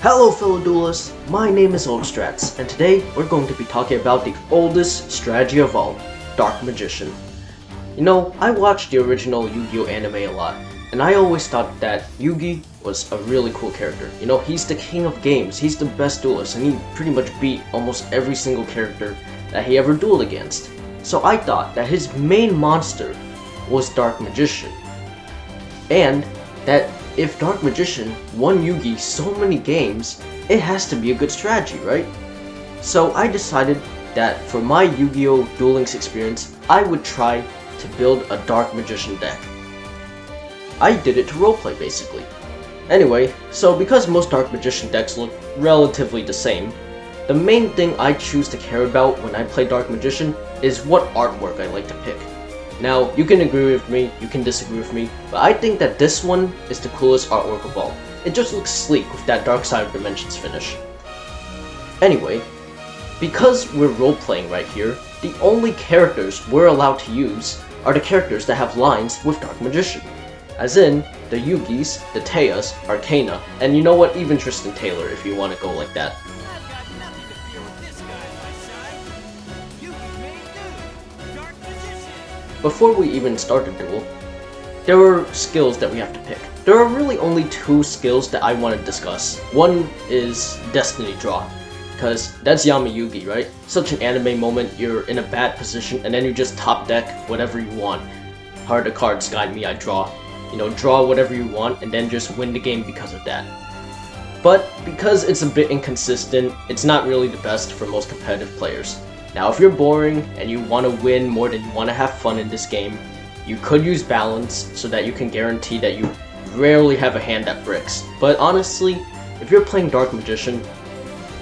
Hello fellow duelists, my name is Oldstrats, and today we're going to be talking about the oldest strategy of all, Dark Magician. You know, I watched the original Yu-Gi-Oh anime a lot, and I always thought that Yugi was a really cool character. You know, he's the king of games, he's the best duelist, and he pretty much beat almost every single character that he ever dueled against. So I thought that his main monster was Dark Magician, and that if Dark Magician won Yugi so many games, it has to be a good strategy, right? So I decided that for my Yu-Gi-Oh! Duel Links experience, I would try to build a Dark Magician deck. I did it to roleplay basically. Anyway, so because most Dark Magician decks look relatively the same, the main thing I choose to care about when I play Dark Magician is what artwork I like to pick. Now, you can agree with me, you can disagree with me, but I think that this one is the coolest artwork of all. It just looks sleek with that Dark Side of Dimensions finish. Anyway, because we're role-playing right here, the only characters we're allowed to use are the characters that have lines with Dark Magician. As in, the Yugis, the Teas, Arcana, and you know what, even Tristan Taylor if you want to go like that. Before we even start a duel, there are skills that we have to pick. There are really only two skills that I want to discuss. One is Destiny Draw, because that's Yama Yugi, right? Such an anime moment, you're in a bad position and then you just top deck whatever you want. Heart of cards, guide me, I draw. You know, draw whatever you want and then just win the game because of that. But because it's a bit inconsistent, it's not really the best for most competitive players. Now, if you're boring and you want to win more than you want to have fun in this game, you could use balance so that you can guarantee that you rarely have a hand that bricks. But honestly, if you're playing Dark Magician,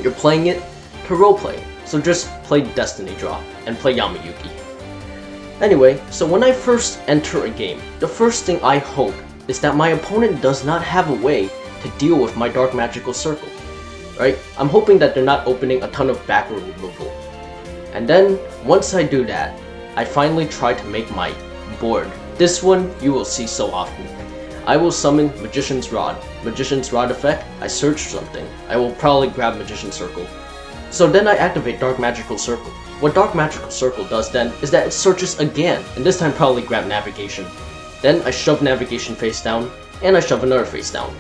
you're playing it to roleplay. So just play Destiny Draw and play Yama Yugi. Anyway, so when I first enter a game, the first thing I hope is that my opponent does not have a way to deal with my Dark Magical Circle, right? I'm hoping that they're not opening a ton of back row removal. And then, once I do that, I finally try to make my board. This one you will see so often. I will summon Magician's Rod. Magician's Rod effect, I search something. I will probably grab Magician's Circle. So then I activate Dark Magical Circle. What Dark Magical Circle does then is that it searches again, and this time probably grab Navigation. Then I shove Navigation face down, and I shove another face down.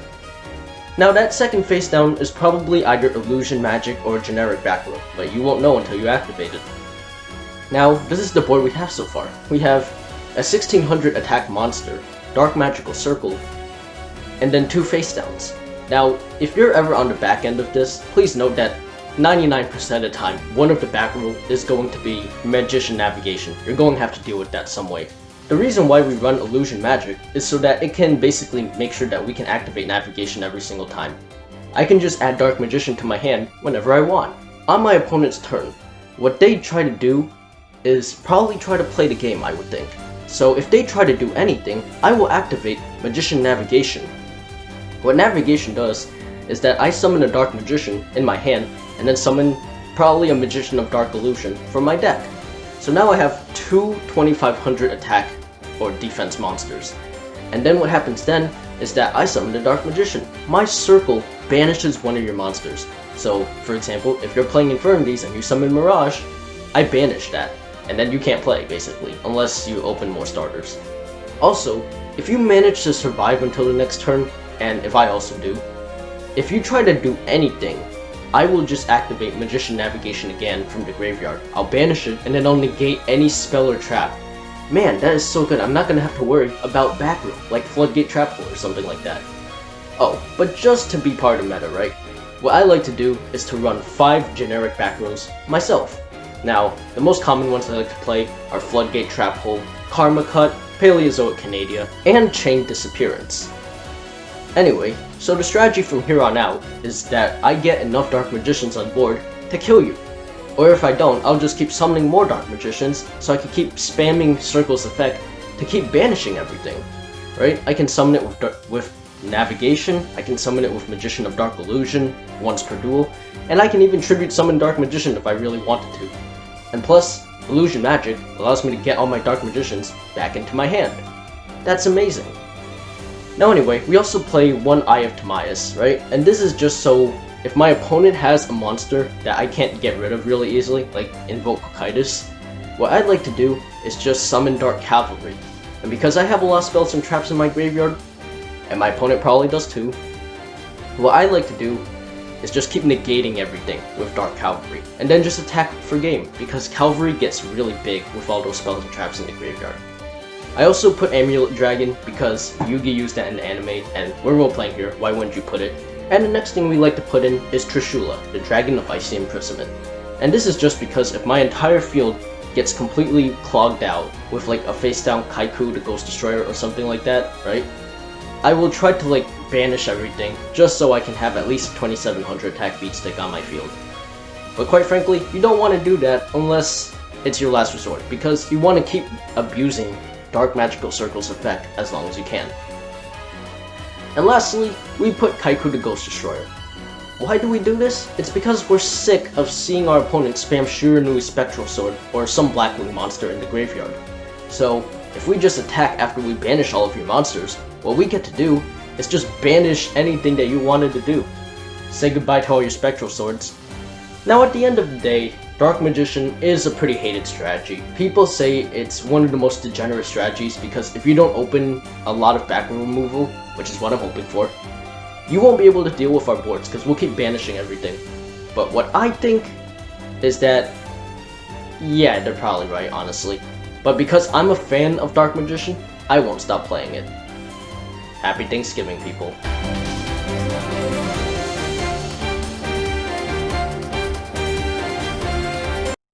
Now that second face down is probably either Illusion Magic or a generic back row, but you won't know until you activate it. Now, this is the board we have so far. We have a 1600 attack monster, Dark Magical Circle, and then two face downs. Now, if you're ever on the back end of this, please note that 99% of the time, one of the back row is going to be Magician Navigation. You're going to have to deal with that some way. The reason why we run Illusion Magic is so that it can basically make sure that we can activate Navigation every single time. I can just add Dark Magician to my hand whenever I want. On my opponent's turn, what they try to do is probably try to play the game, I would think. So if they try to do anything, I will activate Magician Navigation. What Navigation does is that I summon a Dark Magician in my hand and then summon probably a Magician of Dark Illusion from my deck. So now I have two 2500 attack or defense monsters. And then what happens then is that I summon the Dark Magician. My circle banishes one of your monsters. So, for example, if you're playing Infirmities and you summon Mirage, I banish that. And then you can't play, basically, unless you open more starters. Also, if you manage to survive until the next turn, and if I also do, if you try to do anything, I will just activate Magician Navigation again from the graveyard. I'll banish it, and then I'll negate any spell or trap. Man, that is so good. I'm not gonna have to worry about back row, like Floodgate Trap Hole or something like that. Oh, but just to be part of meta, right? What I like to do is to run 5 generic back rows myself. Now, the most common ones I like to play are Floodgate Trap Hole, Karma Cut, Paleozoic Canadia, and Chain Disappearance. Anyway, so the strategy from here on out is that I get enough Dark Magicians on board to kill you. Or if I don't, I'll just keep summoning more Dark Magicians so I can keep spamming Circle's effect to keep banishing everything. Right? I can summon it with Navigation, I can summon it with Magician of Dark Illusion, once per duel, and I can even tribute summon Dark Magician if I really wanted to. And plus, Illusion Magic allows me to get all my Dark Magicians back into my hand. That's amazing. Now anyway, we also play one Eye of Timaeus, right? And this is just so if my opponent has a monster that I can't get rid of really easily, like Invoke Cocytus, what I'd like to do is just summon Dark Cavalry. And because I have a lot of spells and traps in my graveyard, and my opponent probably does too, what I like to do is just keep negating everything with Dark Cavalry, and then just attack for game, because Cavalry gets really big with all those spells and traps in the graveyard. I also put Amulet Dragon because Yugi used that in the anime, and we're role-playing here, why wouldn't you put it? And the next thing we like to put in is Trishula, the Dragon of Icy Imprisonment. And this is just because if my entire field gets completely clogged out with like a face-down Kaiku, the Ghost Destroyer, or something like that, right? I will try to like banish everything just so I can have at least 2700 attack beat stick on my field. But quite frankly, you don't want to do that unless it's your last resort, because you want to keep abusing Dark Magical Circle's effect as long as you can. And lastly, we put Kaiku the Ghost Destroyer. Why do we do this? It's because we're sick of seeing our opponent spam Shiranui Spectral Sword or some Blackwing monster in the graveyard. So, if we just attack after we banish all of your monsters, what we get to do is just banish anything that you wanted to do. Say goodbye to all your Spectral Swords. Now at the end of the day, Dark Magician is a pretty hated strategy. People say it's one of the most degenerate strategies because if you don't open a lot of back row removal, which is what I'm hoping for, you won't be able to deal with our boards because we'll keep banishing everything. But what I think is that, yeah, they're probably right, honestly. But because I'm a fan of Dark Magician, I won't stop playing it. Happy Thanksgiving, people.